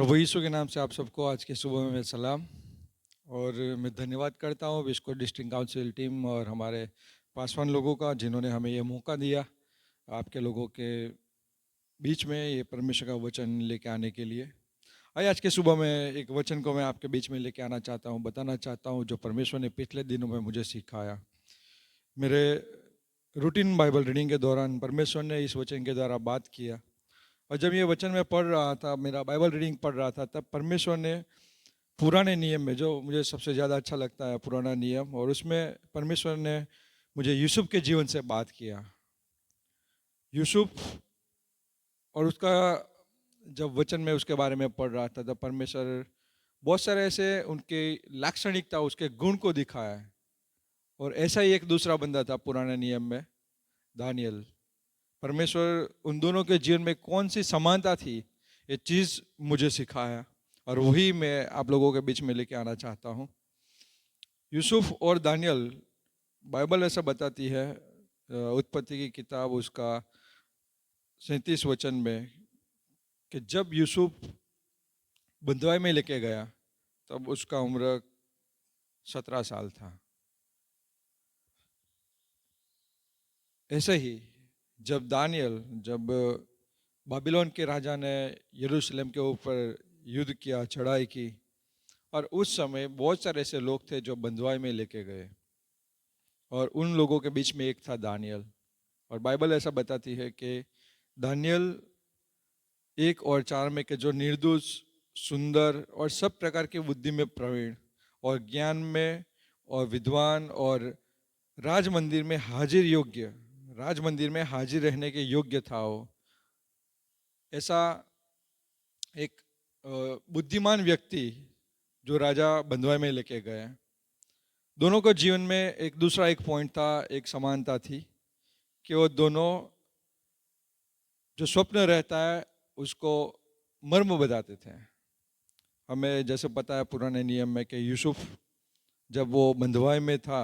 प्रभु यीशु के नाम से आप सबको आज के सुबह में सलाम। और मैं धन्यवाद करता हूँ विस्को डिस्ट्रिक्ट काउंसिल टीम और हमारे पासवान लोगों का, जिन्होंने हमें ये मौका दिया आपके लोगों के बीच में ये परमेश्वर का वचन लेके आने के लिए। आइए आज के सुबह में एक वचन को मैं आपके बीच में लेके आना चाहता हूँ, बताना चाहता हूँ जो परमेश्वर ने पिछले दिनों में मुझे सिखाया। मेरे रूटीन बाइबल रीडिंग के दौरान परमेश्वर ने इस वचन के द्वारा बात किया, और जब ये वचन मैं पढ़ रहा था, मेरा बाइबल रीडिंग पढ़ रहा था, तब परमेश्वर ने पुराने नियम में, जो मुझे सबसे ज़्यादा अच्छा लगता है पुराना नियम, और उसमें परमेश्वर ने मुझे यूसुफ के जीवन से बात किया। यूसुफ और उसका जब वचन में उसके बारे में पढ़ रहा था, तब परमेश्वर बहुत सारे ऐसे उनके लाक्षणिकता, उसके गुण को दिखाया है। और ऐसा ही एक दूसरा बंदा था पुराने नियम में, दानियल। परमेश्वर उन दोनों के जीवन में कौन सी समानता थी, ये चीज़ मुझे सिखाया, और वही मैं आप लोगों के बीच में लेके आना चाहता हूँ। यूसुफ और दानियल, बाइबल ऐसा बताती है, उत्पत्ति की किताब उसका 37 वचन में, कि जब यूसुफ बंधुआई में लेके गया तब उसका उम्र 17 साल था। ऐसे ही जब बाबिलोन के राजा ने यरूशलेम के ऊपर युद्ध किया, चढ़ाई की, और उस समय बहुत सारे ऐसे लोग थे जो बंधुआई में लेके गए, और उन लोगों के बीच में एक था दानियल। और बाइबल ऐसा बताती है कि दानियल 1 और 4 में, कि जो निर्दोष, सुंदर और सब प्रकार की बुद्धि में प्रवीण और ज्ञान में और विद्वान और राज मंदिर में हाजिर रहने के योग्य था। वो ऐसा एक बुद्धिमान व्यक्ति जो राजा बंधुआई में लेके गए। दोनों के जीवन में एक दूसरा एक पॉइंट था, एक समानता थी, कि वो दोनों जो स्वप्न रहता है उसको मर्म बताते थे। हमें जैसे पता है पुराने नियम में कि यूसुफ जब वो बंधुआई में था,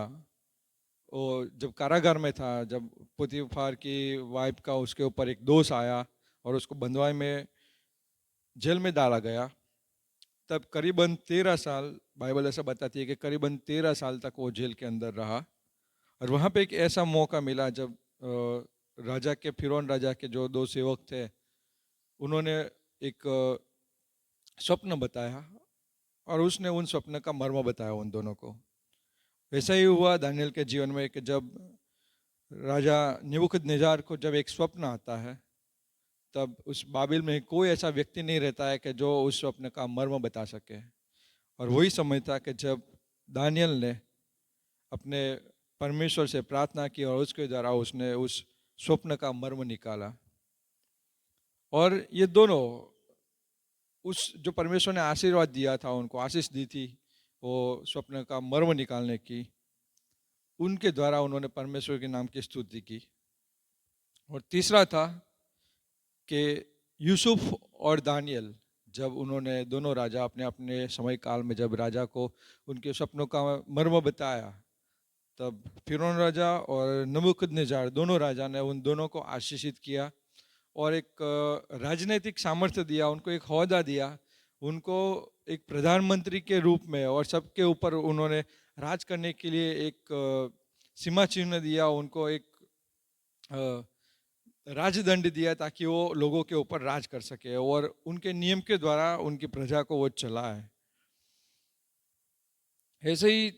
वो जब कारागार में था, जब पोतीफार की वाइफ का उसके ऊपर एक दोष आया और उसको बंधुआई में जेल में डाला गया, तब करीबन 13 साल, बाइबल ऐसा बताती है कि करीबन 13 साल तक वो जेल के अंदर रहा। और वहाँ पे एक ऐसा मौका मिला जब राजा के, फिरौन राजा के जो 2 सेवक थे, उन्होंने एक स्वप्न बताया, और उसने उन स्वप्न का मर्म बताया उन दोनों को। वैसा ही हुआ दानियल के जीवन में, कि जब राजा नेबूकदनेस्जार को जब एक स्वप्न आता है, तब उस बाबिल में कोई ऐसा व्यक्ति नहीं रहता है कि जो उस स्वप्न का मर्म बता सके। और वही समय था कि जब दानियल ने अपने परमेश्वर से प्रार्थना की, और उसके द्वारा उसने उस स्वप्न का मर्म निकाला। और ये दोनों, उस जो परमेश्वर ने आशीर्वाद दिया था, उनको आशीष दी थी वो स्वप्न का मर्म निकालने की, उनके द्वारा उन्होंने परमेश्वर के नाम की स्तुति की। और तीसरा था कि यूसुफ और दानियल, जब उन्होंने दोनों राजा अपने अपने समय काल में जब राजा को उनके सपनों का मर्म बताया, तब फिरौन राजा और नबूकदनेस्जार दोनों राजा ने उन दोनों को आशीषित किया, और एक राजनीतिक सामर्थ्य दिया, उनको एक ओहदा दिया, उनको एक प्रधानमंत्री के रूप में, और सबके ऊपर उन्होंने राज करने के लिए एक सीमा चिन्ह दिया, उनको एक राजदंड दिया, ताकि वो लोगों के ऊपर राज कर सके, और उनके नियम के द्वारा उनकी प्रजा को वो चलाए। ऐसे ही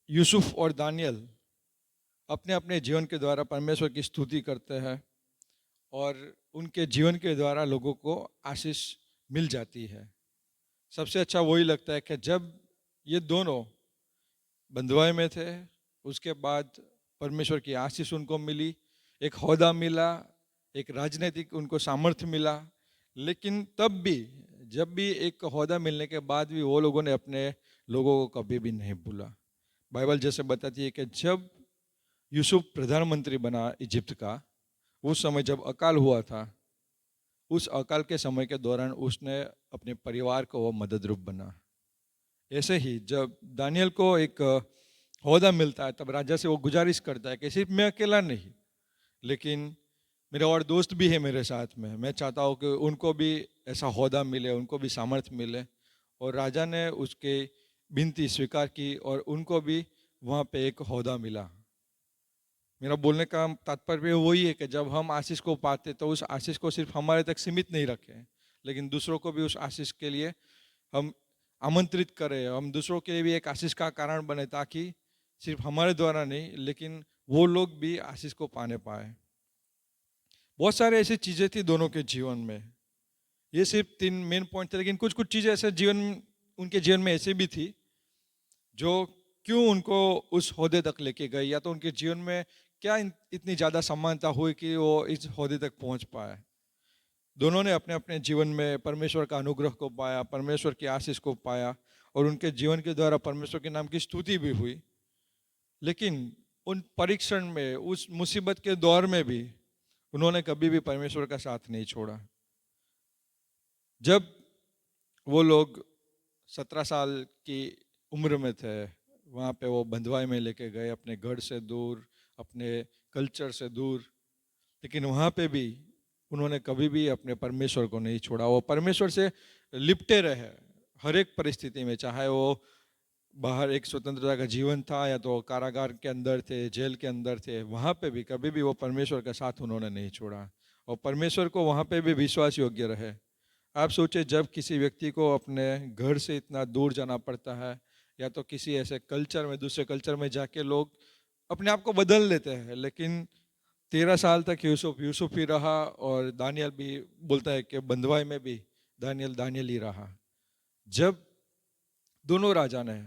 यूसुफ और दानियल अपने अपने जीवन के द्वारा परमेश्वर की स्तुति करते हैं, और उनके जीवन के द्वारा लोगों को आशीष मिल जाती है। सबसे अच्छा वही लगता है कि जब ये दोनों बंधुआई में थे, उसके बाद परमेश्वर की आशीष उनको मिली, एक ओहदा मिला, एक राजनीतिक उनको सामर्थ्य मिला। लेकिन तब भी, जब भी एक ओहदा मिलने के बाद भी, वो लोगों ने अपने लोगों को कभी भी नहीं भूला। बाइबल जैसे बताती है कि जब यूसुफ प्रधानमंत्री बना इजिप्ट का, उस समय जब अकाल हुआ था, उस अकाल के समय के दौरान उसने अपने परिवार को वो मदद रूप बना। ऐसे ही जब दानियल को एक ओहदा मिलता है, तब राजा से वो गुजारिश करता है कि सिर्फ मैं अकेला नहीं, लेकिन मेरे और दोस्त भी है मेरे साथ में, मैं चाहता हूँ कि उनको भी ऐसा ओहदा मिले, उनको भी सामर्थ्य मिले। और राजा ने उसके विनती स्वीकार की और उनको भी वहाँ पे एक ओहदा मिला। मेरा बोलने का तात्पर्य वही है कि जब हम आशीष को पाते तो उस आशीष को सिर्फ हमारे तक सीमित नहीं रखें, लेकिन दूसरों को भी उस आशीष के लिए हम आमंत्रित करें, हम दूसरों के लिए भी एक आशीष का कारण बने, ताकि सिर्फ हमारे द्वारा नहीं लेकिन वो लोग भी आशीष को पाने पाए। बहुत सारे ऐसी चीजें थी दोनों के जीवन में। ये सिर्फ 3 मेन पॉइंट थे, लेकिन कुछ कुछ चीजें ऐसे उनके जीवन में ऐसे भी थी जो क्यों उनको उस ओहदे तक लेके गई, या तो उनके जीवन में क्या इतनी ज्यादा समानता हुई कि वो इस ओहदे तक पहुंच पाए। दोनों ने अपने अपने जीवन में परमेश्वर का अनुग्रह को पाया, परमेश्वर की आशीष को पाया, और उनके जीवन के द्वारा परमेश्वर के नाम की स्तुति भी हुई। लेकिन उन परीक्षण में, उस मुसीबत के दौर में भी उन्होंने कभी भी परमेश्वर का साथ नहीं छोड़ा। जब वो लोग 17 साल की उम्र में थे, वहाँ पे वो बंधुआई में लेके गए, अपने घर से दूर, अपने कल्चर से दूर, लेकिन वहाँ पे भी उन्होंने कभी भी अपने परमेश्वर को नहीं छोड़ा। वो परमेश्वर से लिपटे रहे हर एक परिस्थिति में, चाहे वो बाहर एक स्वतंत्रता का जीवन था या तो कारागार के अंदर थे, जेल के अंदर थे, वहाँ पे भी कभी भी वो परमेश्वर का साथ उन्होंने नहीं छोड़ा और परमेश्वर को वहाँ पे भी विश्वास योग्य रहे। आप सोचे, जब किसी व्यक्ति को अपने घर से इतना दूर जाना पड़ता है, या तो किसी ऐसे कल्चर में, दूसरे कल्चर में जाके लोग अपने आप को बदल लेते हैं, लेकिन 13 साल तक यूसुफ ही रहा, और दानियल भी बोलता है कि बंधुआई में भी दानियल ही रहा। जब दोनों राजा ने,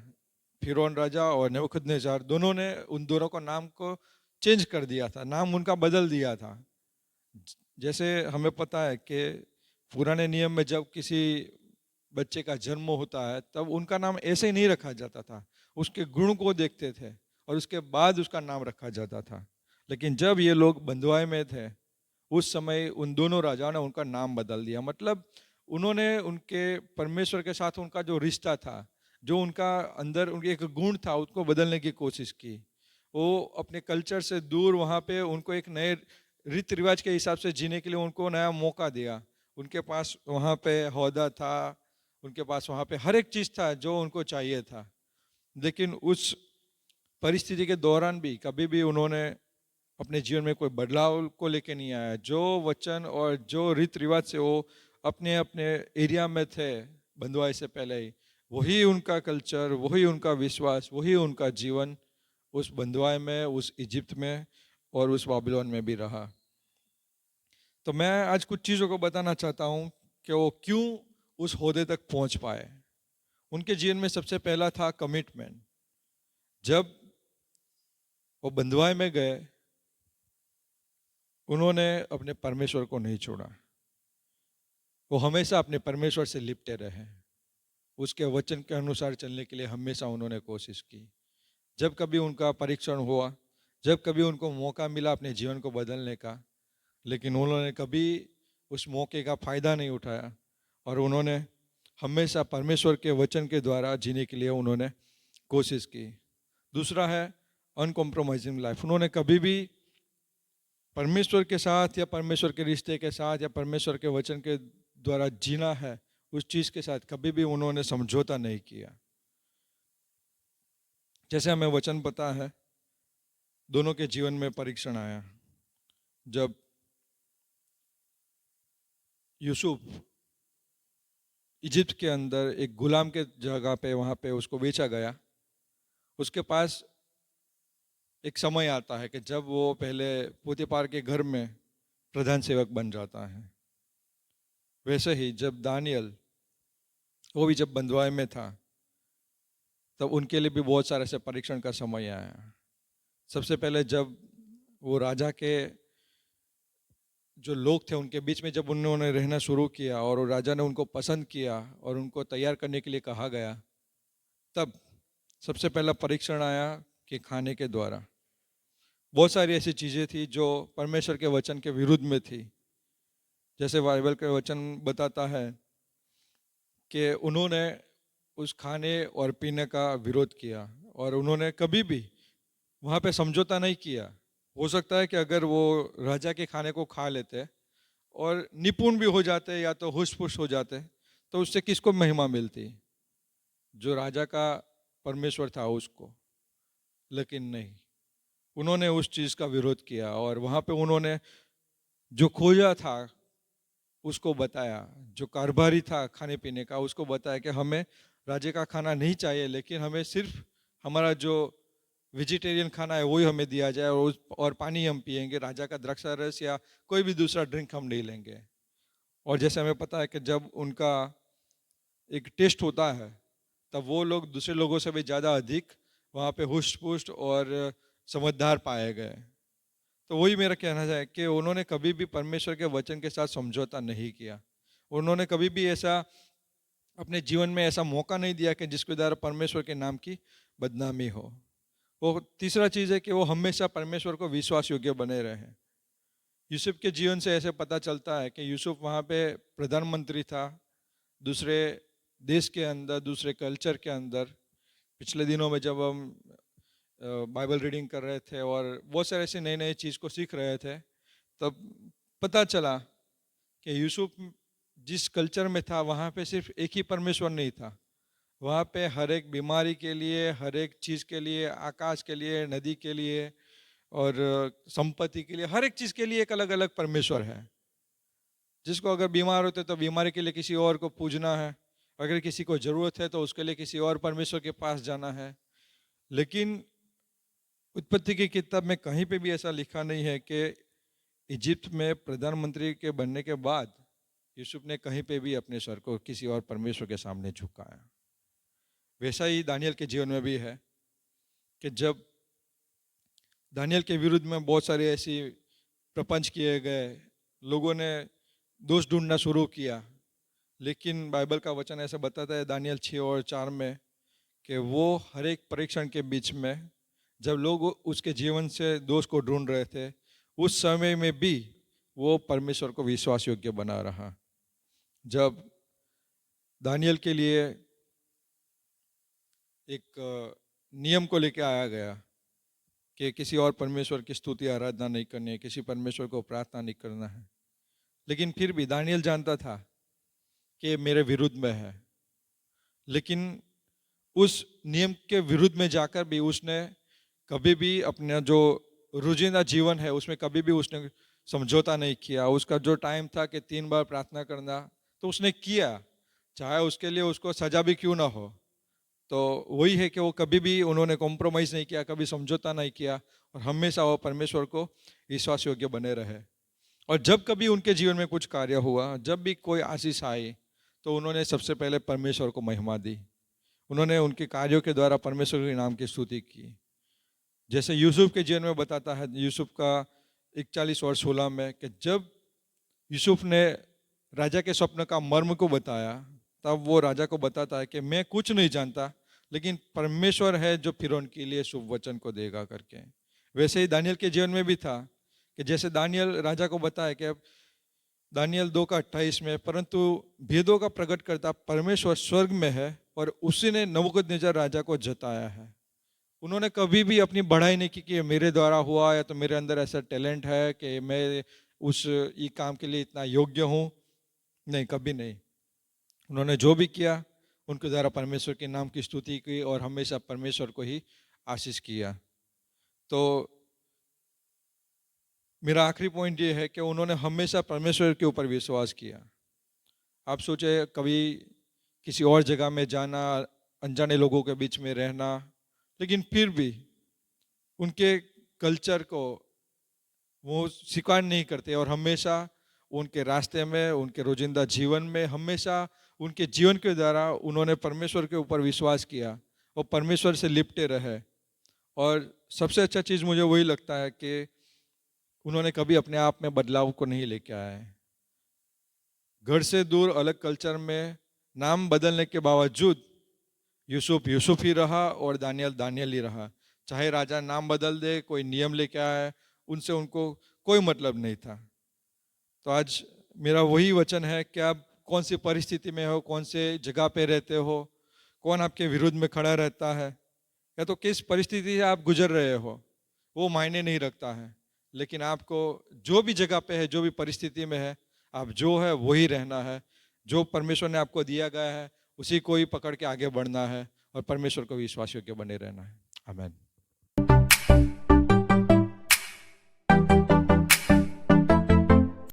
फिरौन राजा और नेबूखदनेस्सर, दोनों ने उन दोनों को नाम को चेंज कर दिया था, नाम उनका बदल दिया था। जैसे हमें पता है कि पुराने नियम में जब किसी बच्चे का जन्म होता है तब उनका नाम ऐसे ही नहीं रखा जाता था, उसके गुण को देखते थे और उसके बाद उसका नाम रखा जाता था। लेकिन जब ये लोग बंधुआई में थे, उस समय उन दोनों राजाओं ने उनका नाम बदल दिया। मतलब उन्होंने उनके परमेश्वर के साथ उनका जो रिश्ता था, जो उनका अंदर उनके एक गुण था, उसको बदलने की कोशिश की। वो अपने कल्चर से दूर, वहाँ पे उनको एक नए रीति रिवाज के हिसाब से जीने के लिए उनको नया मौका दिया। उनके पास वहाँ पे ओहदा था, उनके पास वहाँ पे हर एक चीज़ था जो उनको चाहिए था, लेकिन उस परिस्थिति के दौरान भी कभी भी उन्होंने अपने जीवन में कोई बदलाव को लेके नहीं आया। जो वचन और जो रीति रिवाज से वो अपने अपने एरिया में थे बंधुआई से पहले ही, वही उनका कल्चर, वही उनका विश्वास, वही उनका जीवन उस बंधुआई में, उस इजिप्ट में और उस बाबिलोन में भी रहा। तो मैं आज कुछ चीज़ों को बताना चाहता हूँ कि वो क्यों उस ओहदे तक पहुँच पाए। उनके जीवन में सबसे पहला था कमिटमेंट। जब वो बंधुआई में गए, उन्होंने अपने परमेश्वर को नहीं छोड़ा। वो हमेशा अपने परमेश्वर से लिपटे रहे, उसके वचन के अनुसार चलने के लिए हमेशा उन्होंने कोशिश की। जब कभी उनका परीक्षण हुआ, जब कभी उनको मौका मिला अपने जीवन को बदलने का, लेकिन उन्होंने कभी उस मौके का फायदा नहीं उठाया और उन्होंने हमेशा परमेश्वर के वचन के द्वारा जीने के लिए उन्होंने कोशिश की। दूसरा है अनकॉम्प्रोमाइजिंग लाइफ। उन्होंने कभी भी परमेश्वर के साथ या परमेश्वर के रिश्ते के साथ या परमेश्वर के वचन के द्वारा जीना है, उस चीज के साथ कभी भी उन्होंने समझौता नहीं किया। जैसे हमें वचन पता है, दोनों के जीवन में परीक्षण आया। जब यूसुफ इजिप्ट के अंदर एक गुलाम के जगह पे, वहां पे उसको बेचा गया, उसके पास एक समय आता है कि जब वो पहले पोतीफार के घर में प्रधान सेवक बन जाता है। वैसे ही जब दानियल, वो भी जब बंधुआई में था, तब उनके लिए भी बहुत सारे ऐसे परीक्षण का समय आया। सबसे पहले जब वो राजा के जो लोग थे उनके बीच में जब उन्होंने रहना शुरू किया और राजा ने उनको पसंद किया और उनको तैयार करने के लिए कहा गया, तब सबसे पहला परीक्षण आया कि खाने के द्वारा। बहुत सारी ऐसी चीज़ें थी जो परमेश्वर के वचन के विरुद्ध में थी। जैसे बाइबल का वचन बताता है कि उन्होंने उस खाने और पीने का विरोध किया और उन्होंने कभी भी वहाँ पे समझौता नहीं किया। हो सकता है कि अगर वो राजा के खाने को खा लेते और निपुण भी हो जाते या तो हुश पुश हो जाते, तो उससे किसको महिमा मिलती? जो राजा का परमेश्वर था उसको। लेकिन नहीं, उन्होंने उस चीज का विरोध किया और वहां पे उन्होंने जो खोजा था उसको बताया, जो कारोबारी था खाने पीने का उसको बताया कि हमें राजे का खाना नहीं चाहिए, लेकिन हमें सिर्फ हमारा जो वेजिटेरियन खाना है वही हमें दिया जाए, और पानी हम पिएंगे, राजा का द्राक्षा रस या कोई भी दूसरा ड्रिंक हम नहीं लेंगे। और जैसे हमें पता है कि जब उनका एक टेस्ट होता है तब वो लोग दूसरे लोगों से भी ज़्यादा अधिक वहाँ पे हुष्ट पुष्ट और समझदार पाए गए। तो वही मेरा कहना है कि उन्होंने कभी भी परमेश्वर के वचन के साथ समझौता नहीं किया। उन्होंने कभी भी ऐसा अपने जीवन में ऐसा मौका नहीं दिया कि जिसके द्वारा परमेश्वर के नाम की बदनामी हो। वो तीसरा चीज़ है कि वो हमेशा परमेश्वर को विश्वास योग्य बने रहे। यूसुफ के जीवन से ऐसे पता चलता है कि यूसुफ वहाँ पे प्रधानमंत्री था, दूसरे देश के अंदर, दूसरे कल्चर के अंदर। पिछले दिनों में जब हम बाइबल रीडिंग कर रहे थे और बहुत सारे ऐसे नए नए चीज़ को सीख रहे थे, तब पता चला कि यूसुफ जिस कल्चर में था वहाँ पे सिर्फ एक ही परमेश्वर नहीं था। वहाँ पे हर एक बीमारी के लिए, हर एक चीज़ के लिए, आकाश के लिए, नदी के लिए और संपत्ति के लिए, हर एक चीज़ के लिए एक अलग अलग परमेश्वर है। जिसको अगर बीमार होते तो बीमारी के लिए किसी और को पूजना है, अगर किसी को ज़रूरत है तो उसके लिए किसी और परमेश्वर के पास जाना है। लेकिन उत्पत्ति की किताब में कहीं पे भी ऐसा लिखा नहीं है कि इजिप्ट में प्रधानमंत्री के बनने के बाद यूसुफ ने कहीं पे भी अपने सर को किसी और परमेश्वर के सामने झुकाया। वैसा ही दानियल के जीवन में भी है कि जब दानियल के विरुद्ध में बहुत सारे ऐसी प्रपंच किए गए, लोगों ने दोष ढूंढना शुरू किया, लेकिन बाइबल का वचन ऐसा बताता है दानियल 6 और 4 में कि वो हर एक परीक्षण के बीच में जब लोग उसके जीवन से दोष को ढूंढ रहे थे, उस समय में भी वो परमेश्वर को विश्वास योग्य बना रहा। जब दानियल के लिए एक नियम को लेकर आया गया कि किसी और परमेश्वर की स्तुति आराधना नहीं करनी है, किसी परमेश्वर को प्रार्थना नहीं करना है, लेकिन फिर भी दानियल जानता था कि मेरे विरुद्ध में है। लेकिन उस नियम के विरुद्ध में जाकर भी उसने कभी भी अपना जो रोजिंदा जीवन है उसमें कभी भी उसने समझौता नहीं किया। उसका जो टाइम था कि 3 बार प्रार्थना करना, तो उसने किया, चाहे उसके लिए उसको सजा भी क्यों ना हो। तो वही है कि वो कभी भी उन्होंने कॉम्प्रोमाइज़ नहीं किया, कभी समझौता नहीं किया, और हमेशा वो परमेश्वर को विश्वास योग्य बने रहे। और जब कभी उनके जीवन में कुछ कार्य हुआ, जब भी कोई आशीष आई, तो उन्होंने सबसे पहले परमेश्वर को महिमा दी। उन्होंने उनके कार्यों के द्वारा परमेश्वर के नाम की स्तुति की। जैसे यूसुफ के जीवन में बताता है, यूसुफ का 41 और 16 में, कि जब यूसुफ ने राजा के स्वप्न का मर्म को बताया, तब वो राजा को बताता है कि मैं कुछ नहीं जानता, लेकिन परमेश्वर है जो फिरौन के लिए शुभ वचन को देगा करके। वैसे ही दानियल के जीवन में भी था कि जैसे दानियल राजा को बताया कि दानियल 2 का 28 में, परंतु भेदों का प्रकट करता परमेश्वर स्वर्ग में है और उसी ने नबूकदनेस्सर राजा को जताया है। उन्होंने कभी भी अपनी बढ़ाई नहीं की कि मेरे द्वारा हुआ या तो मेरे अंदर ऐसा टैलेंट है कि मैं उस ये काम के लिए इतना योग्य हूँ। नहीं, कभी नहीं। उन्होंने जो भी किया उनके द्वारा परमेश्वर के नाम की स्तुति की और हमेशा परमेश्वर को ही आशीष किया। तो मेरा आखिरी पॉइंट ये है कि उन्होंने हमेशा परमेश्वर के ऊपर विश्वास किया। आप सोचे कभी किसी और जगह में जाना, अनजाने लोगों के बीच में रहना, लेकिन फिर भी उनके कल्चर को वो स्वीकार नहीं करते और हमेशा उनके रास्ते में, उनके रोजिंदा जीवन में, हमेशा उनके जीवन के द्वारा उन्होंने परमेश्वर के ऊपर विश्वास किया और परमेश्वर से लिपटे रहे। और सबसे अच्छा चीज़ मुझे वही लगता है कि उन्होंने कभी अपने आप में बदलाव को नहीं लेके आए। घर से दूर अलग कल्चर में नाम बदलने के बावजूद यूसुफ यूसुफ ही रहा और दानियल दानियल ही रहा। चाहे राजा नाम बदल दे, कोई नियम लेके आए, उनसे उनको कोई मतलब नहीं था। तो आज मेरा वही वचन है कि आप कौन सी परिस्थिति में हो, कौन से जगह पे रहते हो, कौन आपके विरुद्ध में खड़ा रहता है, या तो किस परिस्थिति से आप गुजर रहे हो, वो मायने नहीं रखता है। लेकिन आपको जो भी जगह पे है, जो भी परिस्थिति में है, आप जो है वही रहना है, जो परमेश्वर ने आपको दिया गया है उसी को ही पकड़ के आगे बढ़ना है और परमेश्वर को विश्वास योग्य बने रहना है। आमीन।